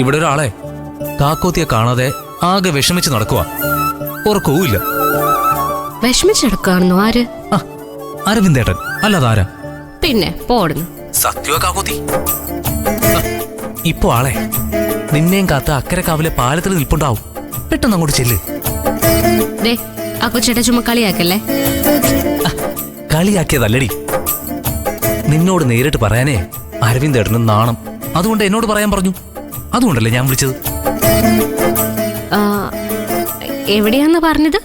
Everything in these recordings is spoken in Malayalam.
ഇവിടെ ഒരാളെ കാക്കോത്തിയെ കാണാതെ ആകെ വിഷമിച്ച് നടക്കുക. ഉറക്കവുമില്ല. വിഷമിച്ചെടുക്കാണെന്നോ? ആര്? അരവിന്ദേട്ടൻ. അല്ലാതെ ആരാ പിന്നെ? പോടുന്നു സത്യോ കാക്കോത്തി. ഇപ്പൊ ആളെ നിന്നെയും കാത്ത് അക്കരെ കാവിലെ പാലത്തിൽ നിൽപ്പുണ്ടാവും. പെട്ടെന്ന് അങ്ങോട്ട് ചെല്ല്. ആ കൊച്ചേട്ട ചുമ്മാ കളിയാക്കല്ലേ? കളിയാക്കിയതല്ലടി. നിന്നോട് നേരിട്ട് പറയാനേ അരവിന്ദേട്ടനും നാണം. അതുകൊണ്ട് എന്നോട് പറയാൻ പറഞ്ഞു. അതുകൊണ്ടല്ലേ ഞാൻ വിളിച്ചത്. എവിടെയാന്ന് പറഞ്ഞത്?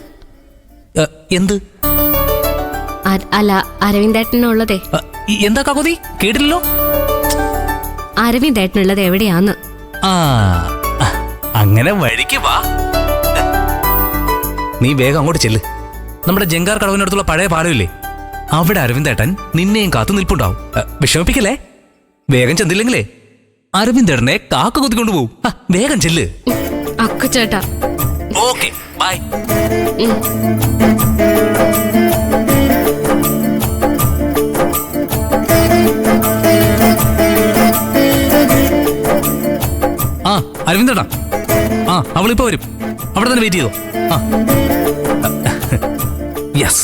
എന്ത്? അല്ല, അരവിന്ദേട്ടനുള്ളതേ. എന്താ കാക്കോത്തി? കേട്ടില്ലല്ലോ. അരവിന്ദേട്ടനുള്ളത് എവിടെയാന്ന്? അങ്ങനെ വഴിക്ക് വാ. നീ വേഗം അങ്ങോട്ട് ചെല്ല്. നമ്മുടെ ജങ്കാർ കടവിനടുത്തുള്ള പഴയ പാലമില്ലേ, അവിടെ അരവിന്ദേട്ടൻ നിന്നെയും കാത്തു നിൽപ്പുണ്ടാവും. വിഷമിപ്പിക്കല്ലേ. വേഗം ചെന്നില്ലെങ്കിലേ അരവിന്ദേട്ടനെ കാക്ക കൊത്തിക്കൊണ്ടു പോവും. വേഗം ചെല്ല്. അക്കുചേട്ടാ. Okay, by. അരവിന്ദേട്ടാ, അവളിപ്പോ വരും. അവിടെ തന്നെ വെയിറ്റ് ചെയ്തോ. യെസ്.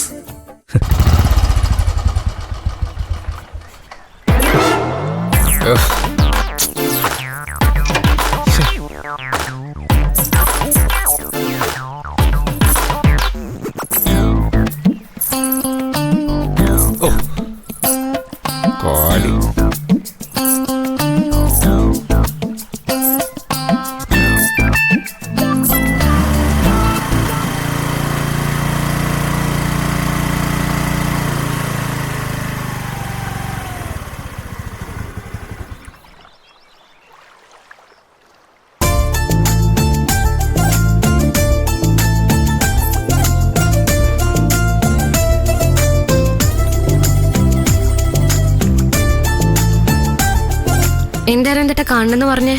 എന്തായാലും എന്തിട്ടാ കാണണെന്ന് പറഞ്ഞേ?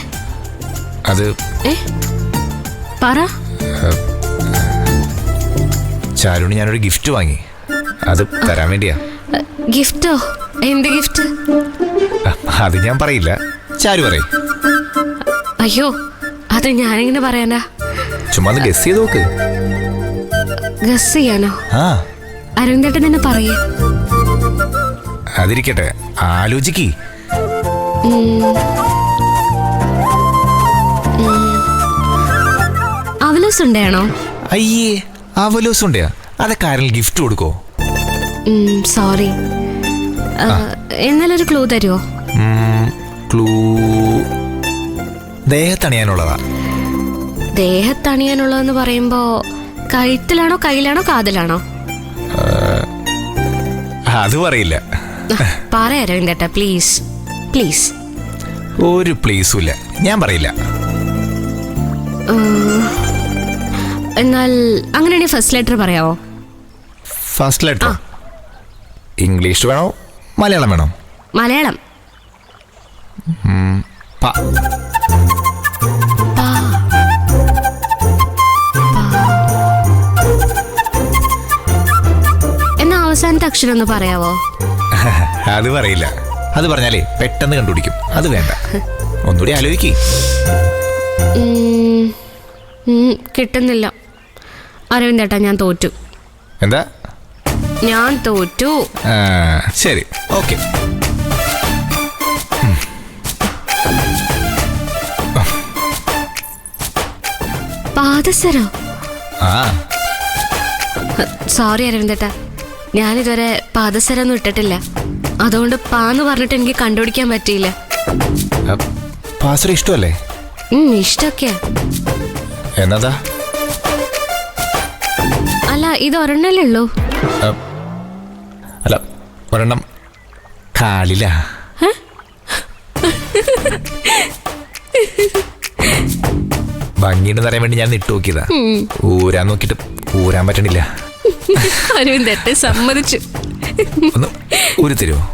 അത് പറ. ചാരുവിന് ഞാനൊരു ഗിഫ്റ്റ് വാങ്ങി. അത് തരാൻ വേണ്ടിയാ. ഗിഫ്റ്റോ? എന്ത് ഗിഫ്റ്റ്? അത് ഞാൻ പറയില്ല, ചാരു പറയും. അയ്യോ, അത് ഞാനെങ്ങനെ പറയാനാ? ചുമ്മാ ഗസ് ചെയ്ത് നോക്ക്. ഗസ് ചെയ്യാനോ? അരവിന്ദേട്ടൻ തന്നെ പറയേ. അതിരിക്കട്ടെ, ആലോചിക്ക്. അവലോസ് ഉണ്ടാണോ? അയ്യേ, അവലോസ് ഉണ്ടാ? അതൊക്കെ ആരെങ്കിലും ഗിഫ്റ്റ് കൊടുക്കോ? സോറി. എന്നാലൊരു ക്ലൂ തരുമോ? ക്ലൂ ദേഹത്തണിയാനുള്ളതാ. ദേഹത്തണിയാനുള്ളതെന്ന് പറയുമ്പോ കഴുത്തിലാണോ, കയ്യിലാണോ, കാതിലാണോ? അത് പറയില്ല. പറയാ അരവിന്ദേട്ടാ, പ്ലീസ് പ്ലീസ്. ഒരു പ്ലീസും ഇല്ല, ഞാൻ പറയില്ല. എന്നാൽ അങ്ങനെയാണെങ്കിൽ ഫസ്റ്റ് ലെറ്റർ പറയാവോ? ഫസ്റ്റ് ലെറ്റർ ഇംഗ്ലീഷ് വേണോ മലയാളം വേണോ? മലയാളം. എന്നാ അവസാനത്തെ അക്ഷരം ഒന്ന് പറയാവോ? അത് പറയില്ല. അത് പറഞ്ഞാലേ പെട്ടെന്ന് കണ്ടുപിടിക്കും. അത് വേണ്ട, ഒന്നുകൂടി ആലോചിക്ക്. കിട്ടുന്നില്ല അരവിന്ദേട്ടാ, ഞാൻ തോറ്റു. എന്താ? ഞാൻ തോറ്റു. ശരി, ഓക്കെ. പാദസരോ? സോറി അരവിന്ദേട്ടാ, ഞാനിതുവരെ പാദസരൊന്നും ഇട്ടിട്ടില്ല. അതുകൊണ്ട് പാന്ന് പറഞ്ഞിട്ട് എനിക്ക് കണ്ടുപിടിക്കാൻ പറ്റിയില്ല. പാദസരം ഇഷ്ടമല്ലേ? ഇഷ്ടൊക്കെയാ. എന്നതാ? അല്ല, ഇത് ഒരെണ്ണല്ലേ ഉള്ളൂ? അല്ല, ഒരെണ്ണം കാലില. ഭംഗിയുണ്ടെന്ന് അറിയാൻ വേണ്ടി ഞാൻ ഇട്ട് നോക്കിയതാ. ഊരാൻ നോക്കിട്ട് ഊരാൻ പറ്റണില്ല. അരവിന്ദേട്ടൻ സമ്മതിച്ചു. ഒന്ന് ഊരി തരുമോ?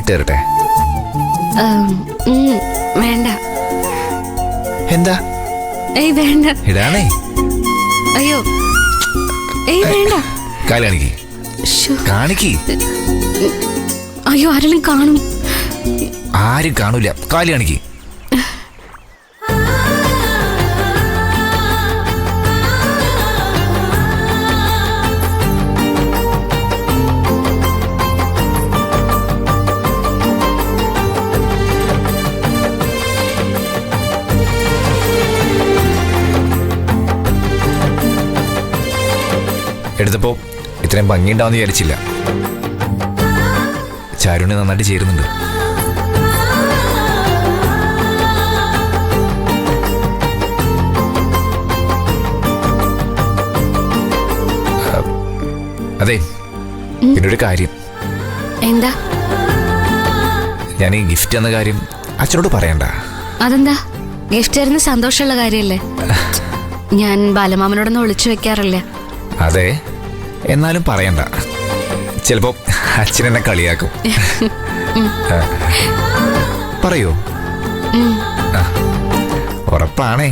ഇട്ട് തരട്ടെ? വേണ്ട. എന്താ? ഏയ് വേണ്ട. ഇടാണേ. അയ്യോ ഏയ് വേണ്ട. കാല് കാണിക്ക്. ശ്ശോ. കാണിക്ക്. അയ്യോ ആരെങ്കിലും കാണും. ആരും കാണൂല. കാല് കാണിക്ക്. എടുത്തപ്പോ ഇത്രയും ഭംഗിയുണ്ടാവുമെന്ന് വിചാരിച്ചില്ല. ചാരുണ്ണി നന്നായിട്ട് ചേരുന്നുണ്ട്. അതെ, പിന്നൊരു കാര്യം. എന്താ? ഞാൻ ഈ ഗിഫ്റ്റ് എന്ന കാര്യം അച്ഛനോട് പറയണ്ട. അതെന്താ? ഗിഫ്റ്റ് തരുന്ന സന്തോഷമുള്ള കാര്യല്ലേ. ഞാൻ ബാലമാമനോടൊന്നും ഒളിച്ചു വെക്കാറില്ല. അതെ, എന്നാലും പറയണ്ട. ചിലപ്പോ അച്ഛൻ എന്നെ കളിയാക്കും. പറയൂ. ഉറപ്പാണേ?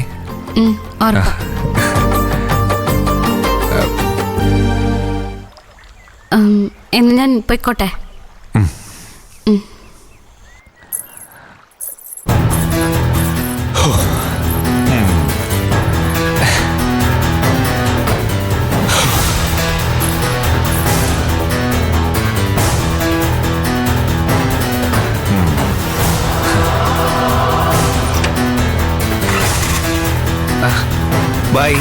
എന്ന് ഞാൻ പോയിക്കോട്ടെ. ബൈ.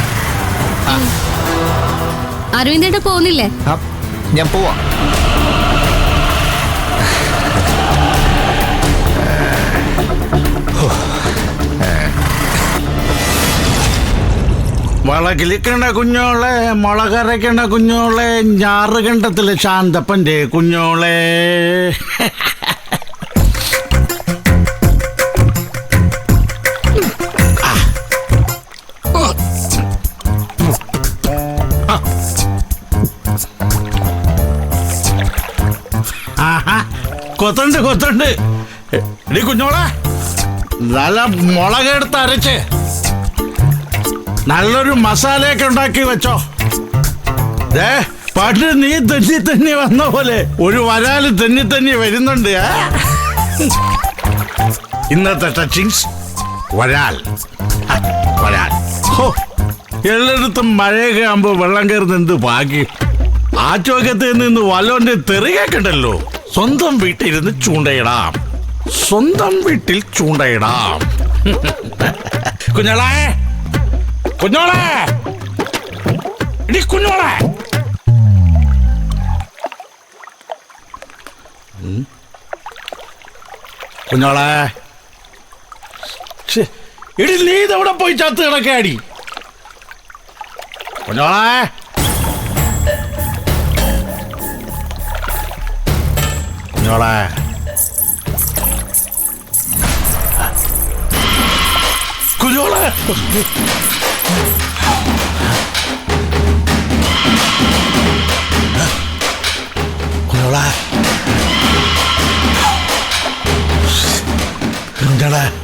അരവിന്ദേട്ട പോകുന്നില്ലേ? ഞാൻ പോവാ. വളകിലിക്കണ്ട കുഞ്ഞോളെ, മുളകരയ്ക്കണ്ട കുഞ്ഞോളെ, ഞാറുകണ്ടത്തിലെ ശാന്തപ്പന്റെ കുഞ്ഞോളെ. കൊത്തുണ്ട് കൊത്തുണ്ട്. എടി കുഞ്ഞോളെ, നല്ല മുളകെടുത്ത് അരച്ച് നല്ലൊരു മസാലയൊക്കെ ഉണ്ടാക്കി വെച്ചോ. പാട്ട് നീ തെന്നി തെന്നി വന്ന പോലെ ഒരു വരാല് തെന്നി തെന്നി വരുന്നുണ്ട്. ഇന്നത്തെ ടച്ചിങ്സ് വരാൽ. വരാൽ. ഹോ, എല്ലായിടത്തും മഴയൊക്കെ ആകുമ്പോ വെള്ളം കയറുന്ന എന്ത് ഭാഗ്യം. ആ ചോക്കത്തിൽ നിന്ന് വല്ലോന്റെ തെറി കേൾക്കണ്ടല്ലോ. സ്വന്തം വീട്ടിലിരുന്ന് ചൂണ്ടയിടാം. സ്വന്തം വീട്ടിൽ ചൂണ്ടയിടാം. കുഞ്ഞോളെ, കുഞ്ഞോളെ, ഇടി കുഞ്ഞോളെ. കുഞ്ഞോളെ, ഇടി നീ ഇതെവിടെ പോയി ചത്ത് കിടക്കാടി. കുഞ്ഞോളെ, കുഞ്ഞോളെ, കുഞ്ഞോളെ. കുഞ്ഞോളെ, കുഞ്ഞോളെ.